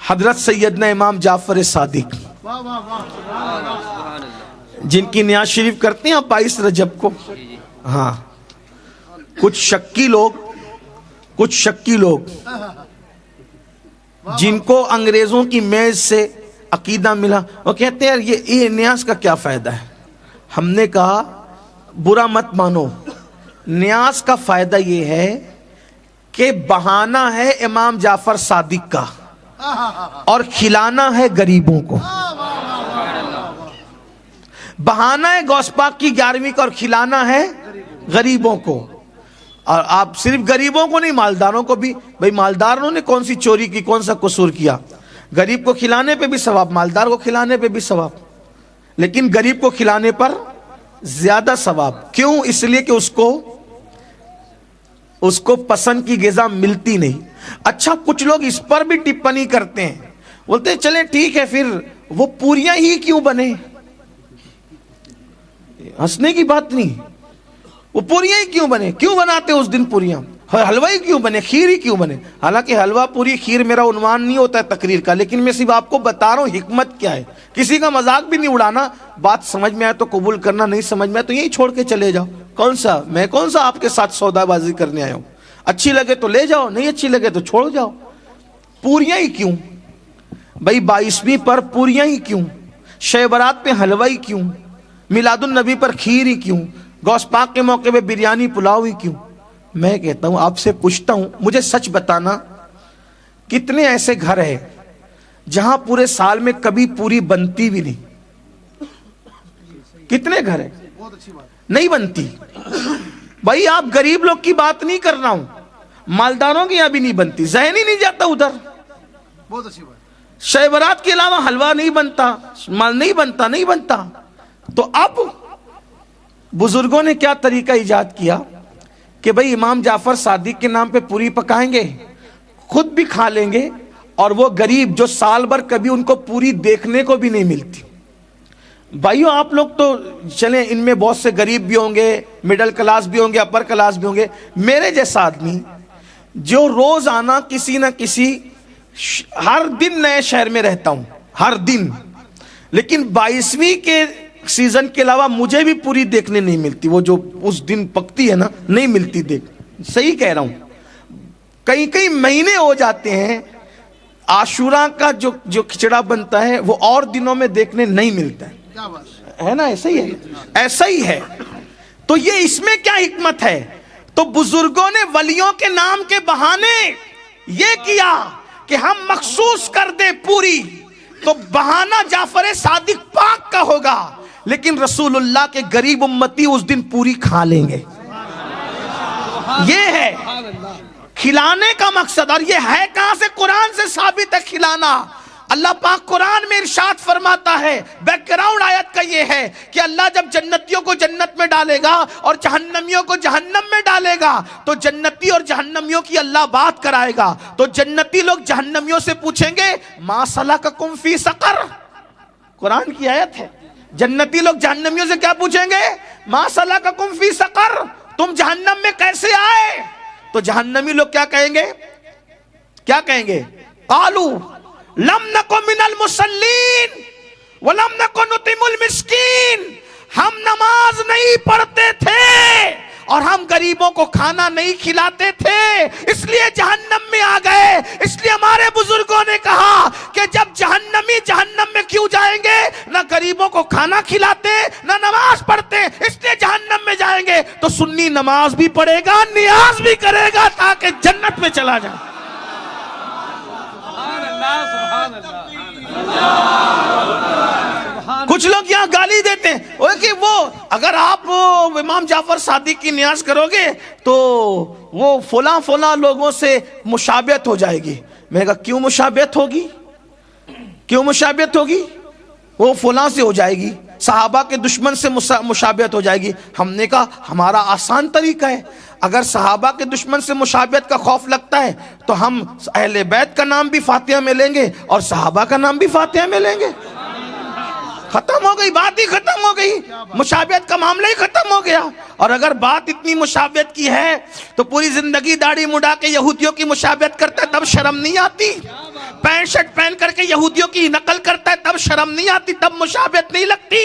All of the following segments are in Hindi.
हजरत सैयदना इमाम जाफर सादिक, जिनकी न्याज शरीफ करते हैं आप 22 रजब को। हाँ, कुछ शक्की लोग जिनको अंग्रेजों की मेज से अकीदा मिला, वो कहते हैं ये न्याज का क्या फायदा है। हमने कहा बुरा मत मानो, न्याज का फायदा ये है कि बहाना है इमाम जाफर सादिक का और खिलाना है गरीबों को। बहाना है गौस पाक की 11वीं का और खिलाना है गरीबों को। और आप सिर्फ गरीबों को नहीं, मालदारों को भी। भाई मालदारों ने कौन सी चोरी की, कौन सा कसूर किया? गरीब को खिलाने पे भी सवाब, मालदार को खिलाने पे भी सवाब, लेकिन गरीब को खिलाने पर ज्यादा सवाब। क्यों? इसलिए कि उसको पसंद की ग़िज़ा मिलती नहीं। अच्छा, कुछ लोग इस पर भी टिप्पणी करते हैं, बोलते हैं चले ठीक है, फिर वो पूरियां ही क्यों बने? हंसने की बात नहीं, वो पूरियां ही क्यों बने? क्यों बनाते उस दिन पूरियां? हलवा ही क्यों बने? खीर ही क्यों बने? हालांकि हलवा पूरी खीर मेरा उन्वान नहीं होता है तकरीर का, लेकिन मैं सिर्फ आपको बता रहा हूं हिकमत क्या है। किसी का मजाक भी नहीं उड़ाना। बात समझ में आए तो कबूल करना, नहीं समझ में आए तो यही छोड़ के चले जाओ। मैं कौन सा आपके साथ सौदाबाजी करने आया हूं? अच्छी लगे तो ले जाओ, नहीं अच्छी लगे तो छोड़ जाओ। पूरियां ही क्यों भाई? 22वीं पर पूरियां ही क्यों? शब बारात पे हलवा ही क्यों? मिलादुन नबी पर खीर ही क्यों? गौस पाक के मौके पे बिरयानी पुलाव ही क्यों? मैं कहता हूं, आपसे पूछता हूं, मुझे सच बताना, कितने ऐसे घर हैं जहां पूरे साल में कभी पूरी बनती भी नहीं? कितने घर हैं नहीं बनती? भाई आप गरीब लोग की बात नहीं कर रहा हूं, मालदारों की यहां भी नहीं बनती, जहन ही नहीं जाता उधर। बहुत अच्छी बात। शब बारात के अलावा हलवा नहीं बनता, माल नहीं बनता। तो अब बुजुर्गों ने क्या तरीका इजाद किया कि भाई इमाम जाफर सादिक के नाम पे पूरी पकाएंगे, खुद भी खा लेंगे, और वो गरीब जो साल भर कभी उनको पूरी देखने को भी नहीं मिलती। भाइयों आप लोग तो चलें, इनमें बहुत से गरीब भी होंगे, मिडिल क्लास भी होंगे, अपर क्लास भी होंगे। मेरे जैसा आदमी जो रोज आना किसी ना किसी, हर दिन नए शहर में रहता हूं, हर दिन, लेकिन 22वीं के सीजन के अलावा मुझे भी पूरी देखने नहीं मिलती। वो जो उस दिन पकती है ना, नहीं मिलती देख। सही कह रहा हूं, कई महीने हो जाते हैं, आशूरा का जो खिचड़ा बनता है वो और दिनों में देखने नहीं मिलता है ना? ऐसा ही है। तो ये इसमें क्या हिकमत है? तो बुजुर्गों ने वलियों के नाम के बहाने ये किया कि हम मखसूस कर दे पूरी, तो बहाना जाफर सादिक पाक का होगा, लेकिन रसूलुल्लाह के गरीब उम्मती उस दिन पूरी खा लेंगे। ये है खिलाने का मकसद। और ये है कहां से? कुरान से साबित है खिलाना। अल्लाह पाक कुरान में इरशाद फरमाता है, बैकग्राउंड आयत का ये है कि अल्लाह जब जन्नतियों को जन्नत में डालेगा और जहन्नमियों को जहन्नम में डालेगा, तो जन्नती और जहन्नमियों की अल्लाह बात कराएगा। तो जन्नती लोग जहन्नमियों से पूछेंगे, मा सलककुम फी सकर। कुरान की आयत है। जन्नती लोग जहन्नमियों से क्या पूछेंगे? मा सलककुम फी सकर, तुम जहन्नम में कैसे आए? तो जहन्नमी लोग क्या कहेंगे? कालू लम नको मिनल मुसल्लीन व लम नको नुतिमुल मिस्कीन। हम नमाज नहीं पढ़ते थे और हम गरीबों को खाना नहीं खिलाते थे, इसलिए जहन्नम में आ गए। इसलिए हमारे बुजुर्गों ने कहा कि जब जहन्नमी जहन्नम में क्यों जाएंगे? ना गरीबों को खाना खिलाते, ना नमाज पढ़ते, इसलिए जहन्नम में जाएंगे। तो सुन्नी नमाज भी पढ़ेगा, नियाज भी करेगा, ताकि जन्नत में चला जाए। कुछ लोग यहाँ गाली देते हैं कि वो अगर आप इमाम जाफर सादिक की नियाज करोगे तो वो फला लोगों से मुशाबियत हो जाएगी। मैंने कहा क्यों मुशाबियत होगी? वो फला से हो जाएगी, सहाबा के दुश्मन से मुशाबियत हो जाएगी। हमने कहा हमारा आसान तरीका है, अगर सहाबा के दुश्मन से मुशाबियत का खौफ लगता है तो हम अहले बैत का नाम भी फातिहा में लेंगे और सहाबा का नाम भी फातिहा में लेंगे। खत्म हो गई, बात ही खत्म हो गई, मुशाबियत का मामला ही खत्म हो गया। और अगर बात इतनी मुशाबियत की है तो पूरी जिंदगी दाढ़ी मुड़ा के यहूदियों की मुशाबियत करता है, तब शर्म नहीं आती? पैंट शर्ट पहन करके यहूदियों की नकल करता है तब शर्म नहीं आती, तब मुशाबियत नहीं लगती।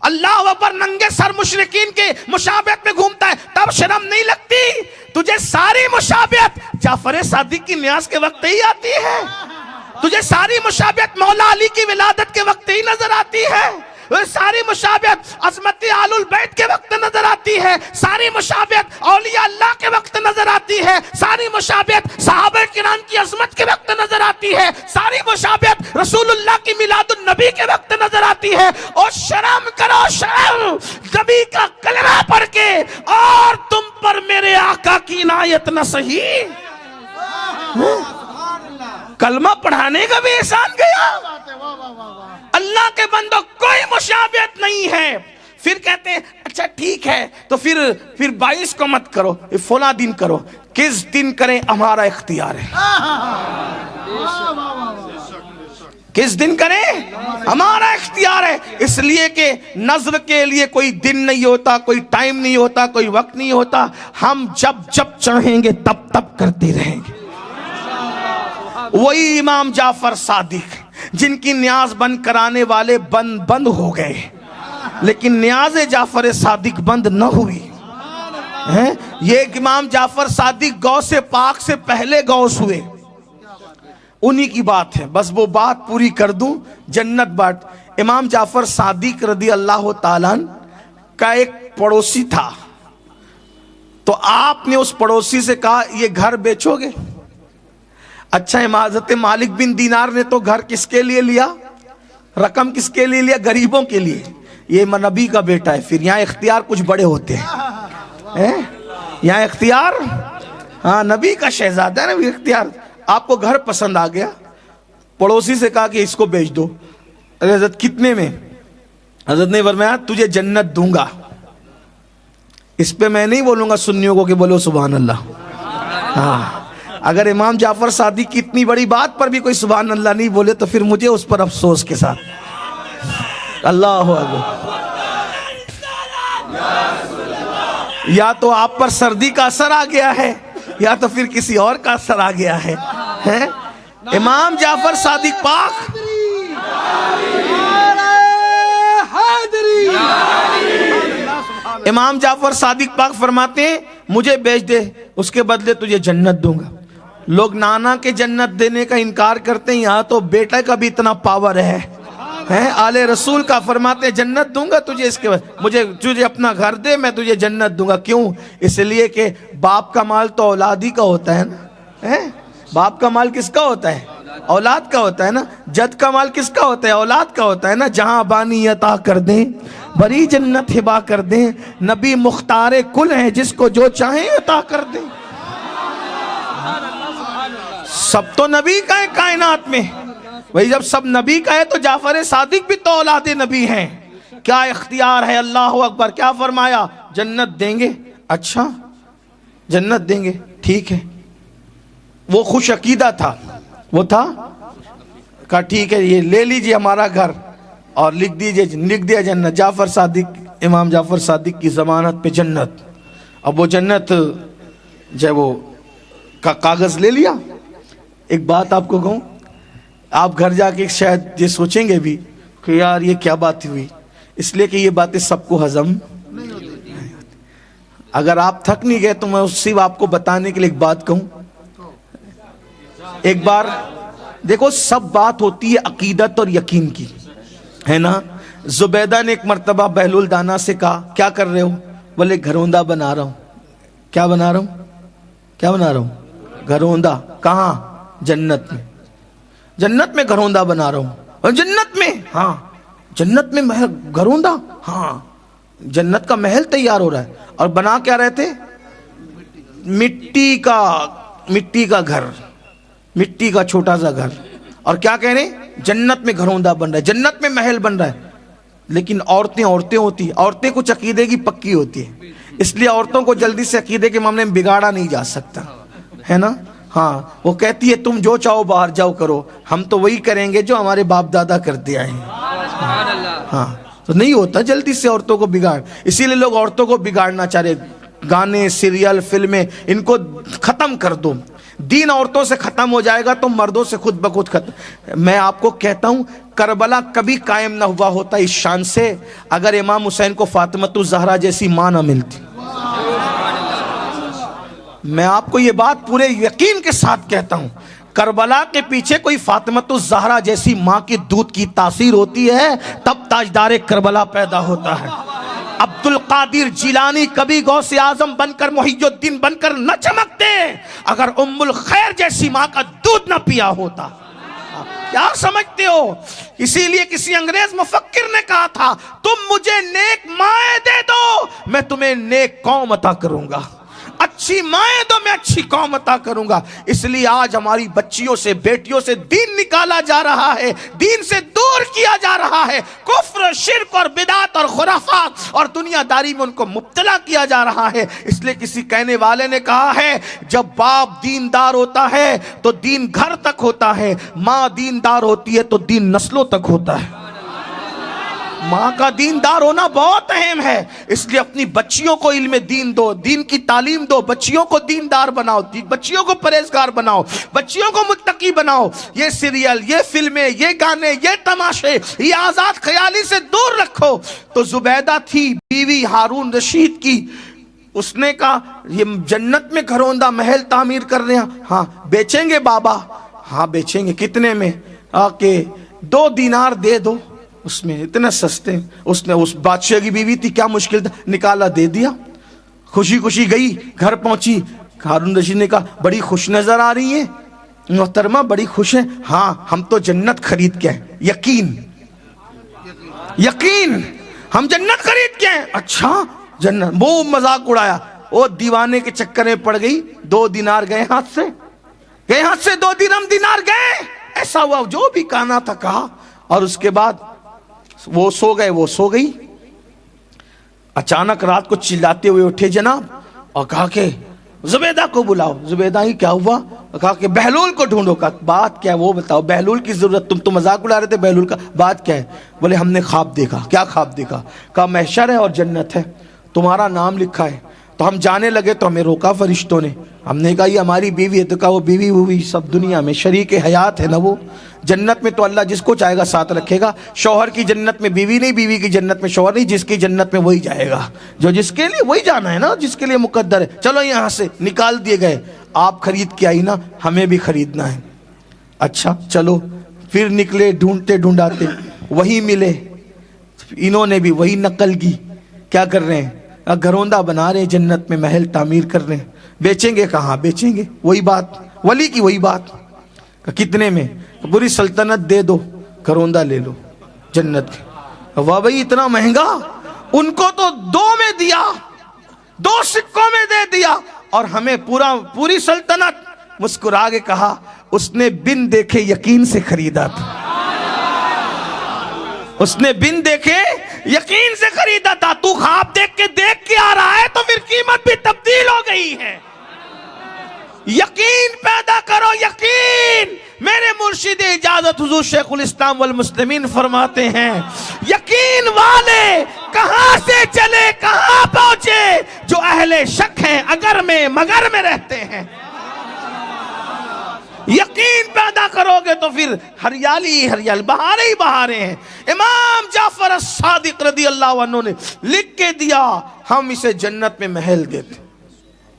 अल्लाह अकबर नंगे सर मुशरिकीन के मुशाबियत में घूमता है तब शर्म नहीं लगती। तुझे सारी मुशाबियत जाफर सादिक की न्यास के वक्त ही आती है, तुझे सारी मुशाबियत मौला अली की विलादत के वक्त ही नजर आती है, सारी मुशाबियत अज़मत आलुल बैत के वक्त नजर आती है, सारी मुशाबियत औलिया अल्लाह के वक्त नजर आती है, सारी मुशाबियत सहाबा किराम की अज़मत के वक्त नजर आती है, सारी मुशाबियत रसूलुल्लाह की मिलादुन नबी के वक्त नजर आती है। और शर्म करो शर्म, नबी का कलमा पढ़ के और तुम पर मेरे आका की इनायत न सही। कलमा पढ़ाने का भी एहसान गया। अल्लाह के बंदो कोई मुशाबियत नहीं है। फिर कहते हैं अच्छा ठीक है तो फिर 22 को मत करो, फला दिन करो। किस दिन करें हमारा इख्तियार है, किस दिन करें हमारा इख्तियार है। इसलिए कि नज़र के लिए कोई दिन नहीं होता, कोई टाइम नहीं होता, कोई वक्त नहीं होता। हम जब जब चाहेंगे तब तब करते रहेंगे। वही इमाम जाफर सादिक जिनकी न्याज बंद कराने वाले बंद हो गए, लेकिन न्याज जाफर सादिक बंद न हुई है। ये इमाम जाफर सादिक गौसे पाक से पहले गौस हुए, उन्हीं की बात है। बस वो बात पूरी कर दूं, जन्नत बाट। इमाम जाफर सादिक रदी अल्लाह ताला का एक पड़ोसी था, तो आपने उस पड़ोसी से कहा ये घर बेचोगे? अच्छा, हज़रत मालिक बिन दीनार ने तो घर किसके लिए लिया, रकम किसके लिए लिया? गरीबों के लिए। ये नबी का बेटा है। फिर यहाँ इख्तियार कुछ बड़े होते हैं, यहाँ इख्तियार, हाँ नबी का शहजादा है ना इख्तियार। आपको घर पसंद आ गया, पड़ोसी से कहा कि इसको बेच दो। अरे हजरत कितने में? हजरत ने फरमाया तुझे जन्नत दूंगा। इस पे मैं नहीं बोलूंगा सुन्नियों को कि बोलो सुभान अल्लाह। हाँ, अगर इमाम जाफर सादिक की इतनी बड़ी बात पर भी कोई सुभान अल्लाह नहीं बोले तो फिर मुझे उस पर अफसोस के साथ। अल्लाह अकबर। या तो आप पर सर्दी का असर आ गया है या तो फिर किसी और का असर आ गया है, हैं? इमाम जाफर सादिक पाक इमाम जाफर सादिक पाक फरमाते हैं मुझे बेच दे, उसके बदले तुझे जन्नत दूंगा। लोग नाना के जन्नत देने का इनकार करते हैं, यहाँ तो बेटा का भी इतना पावर है आले रसूल का। फरमाते हैं जन्नत दूंगा तुझे, इसके बाद तुझे अपना घर दे, मैं तुझे जन्नत दूंगा। क्यों? इसलिए कि बाप का माल तो औलाद ही का होता है ना, है? बाप का माल किसका होता है? औलाद का होता है ना। जद का माल किसका होता है? औलाद का होता है ना। जहां बानी अता कर दें, बड़ी जन्नत हिबा कर दें, नबी मुख्तारे कुल है, जिसको जो चाहे अता कर दें। सब तो नबी का है कायनात में। वही जब सब नबी का है तो जाफर सादिक भी तो औलाद नबी हैं। क्या इख्तियार है, अल्लाह अकबर। क्या फरमाया? जन्नत देंगे। अच्छा जन्नत देंगे, ठीक है। वो खुश अकीदा था, वो था कहा ठीक है ये ले लीजिए हमारा घर और लिख दिया जन्नत। जाफर सादिक, इमाम जाफर सादिक की जमानत पे जन्नत। अब वो जन्नत जब वो का कागज ले लिया। एक बात आपको कहूं, आप घर जाके शायद ये सोचेंगे भी कि यार ये क्या बात हुई, इसलिए कि ये बातें सबको हजम नहीं होती। अगर आप थक नहीं गए तो मैं सिर्फ आपको बताने के लिए एक बात कहूं। एक बार देखो, सब बात होती है अकीदत और यकीन की, है ना। जुबैदा ने एक मर्तबा बहलुल दाना से कहा क्या कर रहे हो? बोले घरौंदा बना रहा हूं। क्या बना रहा हूं? क्या बना रहा हूं? घरौंदा। कहां? जन्नत में। जन्नत में घरौंदा बना रहा हूं। और जन्नत में? हाँ। जन्नत में महल, घरौंदा? हाँ। जन्नत का महल तैयार हो रहा है। और बना क्या रहे थे? मिट्टी का घर, मिट्टी का छोटा सा घर। और क्या कह रहे? जन्नत में घरौंदा बन रहा है, जन्नत में महल बन रहा है। लेकिन औरतें होती हैं, औरतें कुछ अकीदे की पक्की होती है, इसलिए औरतों को जल्दी से अकीदे के मामले में बिगाड़ा नहीं जा सकता, है ना। हाँ, वो कहती है तुम जो चाहो बाहर जाओ करो, हम तो वही करेंगे जो हमारे बाप दादा करते आए हैं। हाँ, तो नहीं होता जल्दी से औरतों को बिगाड़। इसीलिए लोग औरतों को बिगाड़ना चाह रहे। गाने, सीरियल, फिल्में, इनको खत्म कर दो। दीन औरतों से खत्म हो जाएगा तो मर्दों से खुद ब खुद खत्म। मैं आपको कहता हूं करबला कभी कायम ना हुआ होता इस शान से अगर इमाम हुसैन को फातिमतुज ज़हरा जैसी मां ना मिलती। मैं आपको ये बात पूरे यकीन के साथ कहता हूं, करबला के पीछे कोई फातिमतुज ज़हरा जैसी मां की दूध की तासीर होती है तब ताजदार करबला पैदा होता है। अब्दुल कादिर जिलानी कभी गौसे आजम बनकर मुहियुद्दीन बनकर न चमकते अगर उम्मुल खैर जैसी मां का दूध न पिया होता। क्या समझते हो? इसीलिए किसी अंग्रेज मुफक्किर ने कहा था, तुम मुझे नेक माएँ दे दो मैं तुम्हें नेक कौम अता करूंगा। अच्छी माएँ दो मैं अच्छी कौम अता करूंगा। इसलिए आज हमारी बच्चियों से बेटियों से दीन निकाला जा रहा है, दीन से दूर किया जा रहा है। कुफ्र शिर्क और बिदात और खुराफात और दुनियादारी में उनको मुब्तला किया जा रहा है। इसलिए किसी कहने वाले ने कहा है, जब बाप दीनदार होता है तो दीन घर तक होता है, माँ दीनदार होती है तो दीन नस्लों तक होता है। माँ का दीनदार होना बहुत अहम है। इसलिए अपनी बच्चियों को इल्म दीन दो, दीन की तालीम दो, बच्चियों को दीनदार बनाओ, बच्चियों को परहेजगार बनाओ, बच्चियों को मुत्तकी बनाओ। ये सीरियल, ये फिल्में, ये गाने, ये तमाशे, ये आजाद ख्याली से दूर रखो। तो जुबैदा थी बीवी हारून रशीद की, उसने कहा ये जन्नत में घरौंदा महल तामीर कर रहे हैं। हाँ बेचेंगे बाबा? हाँ बेचेंगे। कितने में? आके 2 दीनार दे दो। उसमें इतने सस्ते। उसने, उस बादशाह की बीवी थी, क्या मुश्किल था, निकाला दे दिया। खुशी खुशी गई, घर पहुंची। हारून रशीद ने कहा बड़ी खुश नजर आ रही है मोहतरमा, बड़ी खुश है। हाँ हम तो जन्नत खरीद के आए। यकीन यकीन हम जन्नत खरीद के आए। अच्छा जन्नत? वो मजाक उड़ाया। वो दीवाने के चक्कर में पड़ गई। 2 दिनार गए हाथ से, गए हाथ से 2 दिनार गए। ऐसा हुआ जो भी कहना था कहा और उसके बाद वो सो गए, वो सो गई। अचानक रात को चिल्लाते हुए उठे जनाब और कहा कि जुबैदा को बुलाओ। जुबैदा ही क्या हुआ? कहा कि बहलूल को ढूंढो। का बात क्या है वो बताओ, बहलूल की जरूरत, तुम तो मजाक उड़ा रहे थे बहलूल का, बात क्या है? बोले हमने ख्वाब देखा। क्या ख्वाब देखा? कहा महशर है और जन्नत है, तुम्हारा नाम लिखा है। तो हम जाने लगे तो हमें रोका फरिश्तों ने। हमने कहा ये हमारी बीवी है। तो कहा वो बीवी हुई सब दुनिया में शरीक हयात है ना, वो जन्नत में तो अल्लाह जिसको चाहेगा साथ रखेगा। शौहर की जन्नत में बीवी नहीं, बीवी की जन्नत में शौहर नहीं, जिसकी जन्नत में वही जाएगा, जो जिसके लिए वही जाना है ना, जिसके लिए मुकद्दर है। चलो यहाँ से निकाल दिए गए। आप खरीद के आई ना, हमें भी खरीदना है। अच्छा चलो। फिर निकले ढूंढते ढूंढाते, वही मिले। इन्होंने भी वही नकल की। क्या कर रहे हैं? घरौंदा बना रहे, जन्नत में महल तामीर कर रहे हैं। बेचेंगे? कहाँ बेचेंगे? वही बात, वली की वही बात। कितने में? पूरी सल्तनत दे दो, घरौंदा ले लो जन्नत के। वाह भाई इतना महंगा? उनको तो 2 में दिया, 2 सिक्कों में दे दिया और हमें पूरी सल्तनत। मुस्कुरा के कहा उसने बिन देखे यकीन से खरीदा था, उसने बिन देखे यकीन से खरीदा था। तू ख्वाब देख के आ रहा है तो फिर कीमत भी तब्दील हो गई है। यकीन पैदा करो, यकीन। मेरे मुर्शिद इजाजत हुजूर शेखुल इस्लाम वल मुस्लिमीन फरमाते हैं, यकीन वाले कहां से चले कहां पहुंचे, जो अहले शक हैं अगर में मगर में रहते हैं। यकीन पैदा करोगे तो फिर हरियाली ही हरियाली, बहारें ही बहारें हैं। इमाम जाफर as-सादिक रदी अल्लाह अन्हु ने लिख के दिया, हम इसे जन्नत में महल देते।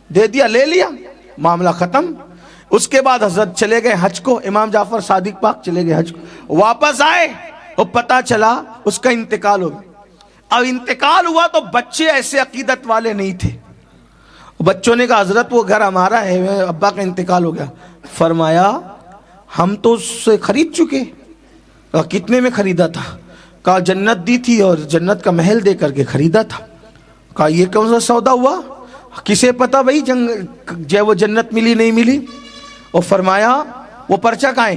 दे दिया, ले लिया, मामला खत्म। उसके बाद हजरत चले गए हज को। इमाम जाफर सादिक पाक चले गए हज को। वापस आए और पता चला उसका इंतकाल हो गया। अब इंतकाल हुआ तो बच्चे ऐसे अकीदत वाले नहीं थे। बच्चों ने कहा हजरत वो घर हमारा है, अब्बा का इंतकाल हो गया। फरमाया हम तो उससे खरीद चुके। कितने में खरीदा था? कहा जन्नत दी थी और जन्नत का महल दे करके खरीदा था। कहा ये कौन सा सौदा हुआ? किसे पता भाई जब वो जन्नत मिली नहीं मिली। और फरमाया वो पर्चा कहाँ है?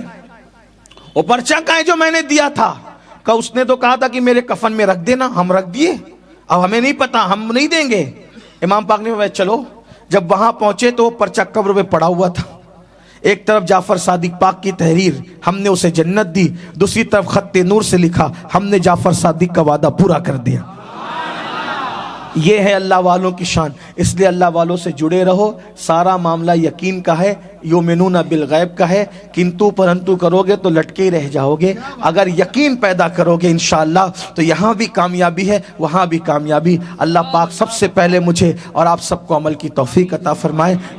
वो पर्चा कहाँ है जो मैंने दिया था? कहा उसने तो कहा था कि मेरे कफन में रख देना, हम रख दिए, अब हमें नहीं पता, हम नहीं देंगे। इमाम पाक ने चलो। जब वहां पहुंचे तो वो पर्चा कब्र में पड़ा हुआ था। एक तरफ जाफर सादिक पाक की तहरीर, हमने उसे जन्नत दी। दूसरी तरफ खत्ते नूर से लिखा, हमने जाफर सादिक का वादा पूरा कर दिया। ये है अल्लाह वालों की शान। इसलिए अल्लाह वालों से जुड़े रहो। सारा मामला यकीन का है, युमिनूना बिल गैब का है। किंतु परंतु करोगे तो लटके ही रह जाओगे। अगर यकीन पैदा करोगे इंशाअल्लाह तो यहाँ भी कामयाबी है, वहाँ भी कामयाबी। अल्लाह पाक सबसे पहले मुझे और आप सबको अमल की तौफीक अता फरमाए।